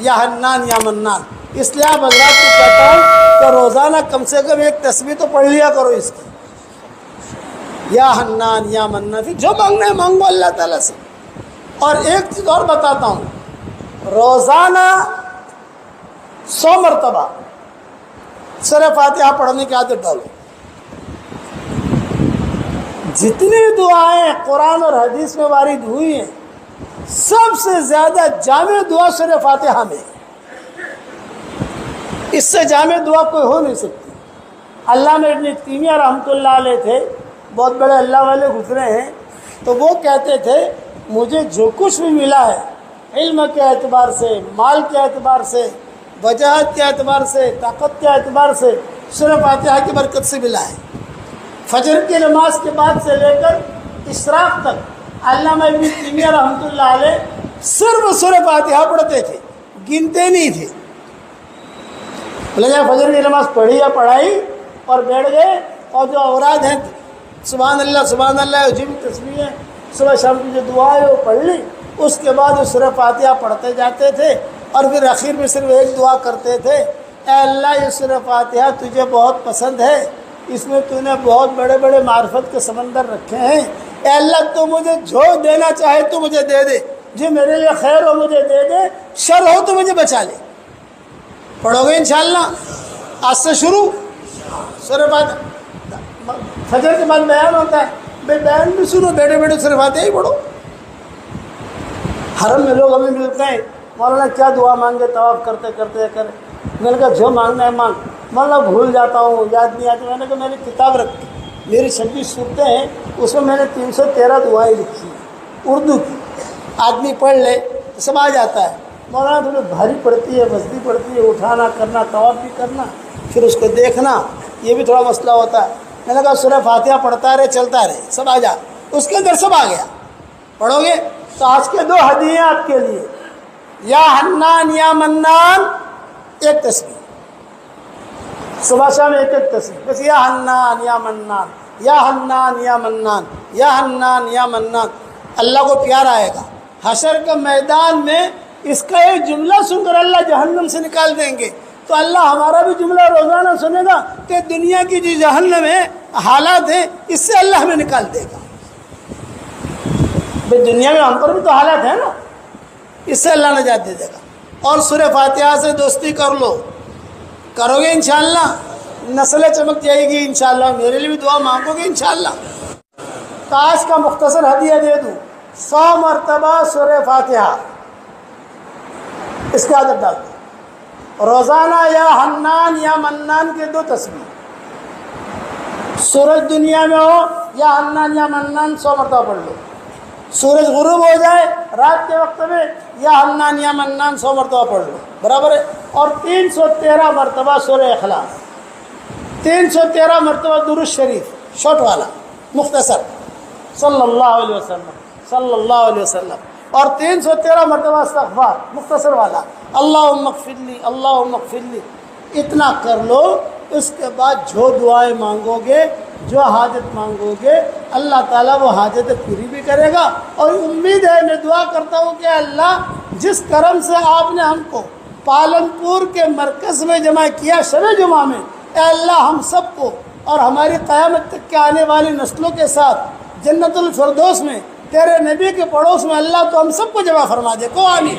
یا حنان یا منان. اس لیے آپ حضرات کو کہتا ہوں کہ روزانہ کم سے کم ایک تسبیح تو پڑھ لیا کرو اس کی. یا حنان یا منان، پھر جو مانگنا ہے مانگو اللہ تعالیٰ سے. اور ایک چیز اور بتاتا ہوں، روزانہ 100 مرتبہ سورہ فاتحہ پڑھنے کی عادت ڈالو. جتنی دعائیں قرآن اور حدیث میں وارد ہوئی ہیں سب سے زیادہ جامع دعا سورہ فاتحہ میں، اس سے جامع دعا کوئی ہو نہیں سکتی. علامہ ابن تیمیہ رحمۃ اللہ علیہ تھے، بہت بڑے اللہ والے گزرے ہیں، تو وہ کہتے تھے مجھے جو کچھ بھی ملا ہے علم کے اعتبار سے، مال کے اعتبار سے، وجاہت کے اعتبار سے، طاقت کے اعتبار سے سورہ فاتحہ کی برکت سے ملا ہے. فجر کی نماز کے بعد سے لے کر اشراق تک علامہ ابن تیمیہ رحمۃ اللہ علیہ صرف سورہ فاتحہ پڑھتے تھے، گنتے نہیں تھے. جب فجر کی نماز پڑھی یا پڑھائی اور بیٹھ گئے، اور جو اوراد ہیں سبحان اللہ عجیب تسبیح ہے، صبح شام کی جو دعا ہے وہ پڑھ لی، اس کے بعد وہ سورہ فاتحہ پڑھتے جاتے تھے. اور پھر آخر میں صرف ایک دعا کرتے تھے، اے اللہ یہ سورہ فاتحہ تجھے بہت پسند ہے، اس میں تو نے بہت بڑے بڑے معرفت کے سمندر رکھے ہیں، اے اللہ تو مجھے جو دینا چاہے تو مجھے دے دے، جو میرے لیے خیر ہو مجھے دے دے، شر ہو تو مجھے بچا لے. پڑھو گے انشاءاللہ آج سے شروع سورہ فاتحہ. فجر کے بعد بیان ہوتا ہے، بھائی بیان بھی سنو، بیٹھے بیٹھے سورہ فاتحہ ہی پڑھو. حرم میں لوگ ہمیں ملتے ہیں، مولانا کیا دعا مانگے طواف کرتے کرتے کرے. میں نے کہا جو مانگنا ہے مانگ. مولانا بھول جاتا ہوں، یاد نہیں آتی. میں نے کہا میں نے کتاب رکھی، میری 26 صورتیں ہیں، اس میں نے 313 دعائیں لکھی ہیں اردو کی. آدمی پڑھ لے تو سب آ جاتا ہے. مولانا تھوڑی بھاری پڑتی ہے، وزنی پڑتی ہے، اٹھانا کرنا، طواف بھی کرنا، پھر اس کو دیکھنا، یہ بھی تھوڑا مسئلہ ہوتا ہے. میں نے کہا سورہ فاتحہ پڑھتا رہے، چلتا رہے، سب آ جا. اس کے اندر سب آ گیا. پڑھو گے تو آج کے 2 ہدیے آپ کے لیے، یا حنان یا منان ایک تسبیح، صبح شام ایک ایک تسبیح بس. یا حنان یا منان، یا حنان یا منان، یا حنان یا منان. اللہ کو پیار آئے گا. حشر کے میدان میں اس کا ایک جملہ سن کر اللہ جہنم سے نکال دیں گے، تو اللہ ہمارا بھی جملہ روزانہ سنے گا کہ دنیا کی جو جہنم ہے حالات ہیں اس سے اللہ ہمیں نکال دے گا. بھائی دنیا میں ہم پر بھی تو حالات ہیں نا، اس سے اللہ نجات دے دے گا. اور سورہ فاتحہ سے دوستی کر لو، کرو گے انشاءاللہ نسلیں چمک جائے گی انشاءاللہ. میرے لیے بھی دعا مانگو گے انشاءاللہ. تو آج کا مختصر ہدیہ دے دوں، 100 مرتبہ سورہ فاتحہ اس کی عادت ڈال دو. روزانہ یا حنان یا منان کے 2 تسبیح. سورج دنیا میں ہو یا حنان یا منان 100 مرتبہ پڑھ لو. سورج غروب ہو جائے رات کے وقت میں یا حنان یا منان 100 مرتبہ پڑھ لو، برابر ہے. اور 313 مرتبہ سورہ اخلاص، 313 مرتبہ درود شریف شارٹ والا مختصر صلی اللہ علیہ وسلم، اور 313 مرتبہ استغفار مختصر والا اللہم اغفر لی اللہم اغفر لی. اتنا کر لو. اس کے بعد جو دعائیں مانگو گے، جو حاجت مانگو گے، اللہ تعالیٰ وہ حاجت پوری بھی کرے گا. اور امید ہے، میں دعا کرتا ہوں کہ اللہ جس کرم سے آپ نے ہم کو پالنپور کے مرکز میں جمع کیا شب جمعہ میں، اے اللہ ہم سب کو اور ہماری قیامت تک کے آنے والی نسلوں کے ساتھ جنت الفردوس میں تیرے نبی کے پڑوس میں اللہ تو ہم سب کو جمع فرما دے. کو آمین.